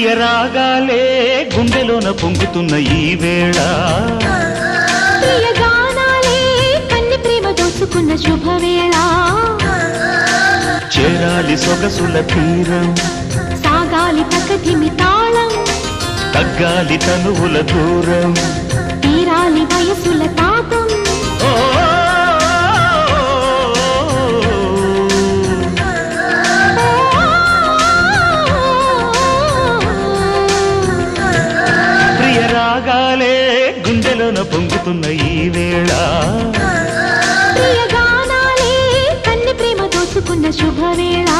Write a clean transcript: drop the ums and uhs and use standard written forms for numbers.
ప్రియ రాగాలే గుండెలోన పొంగుతున్న ఈ వేళ ప్రియ గానాలే కన్ని ప్రేమ దోచుకున్న శుభవేళ చేరాలి సొగసుల తీరం సాగాలి ప్రకృతిమి తాళం తగ్గాలి తనువుల దూరం తీరాలి వయసుల తాపం ప్రియ రాగాలే గుండెలోన పొంగుతున్న ఈ వేళ ప్రియ గానాలే కన్ని ప్రేమ దోచుకున్న శుభవేళ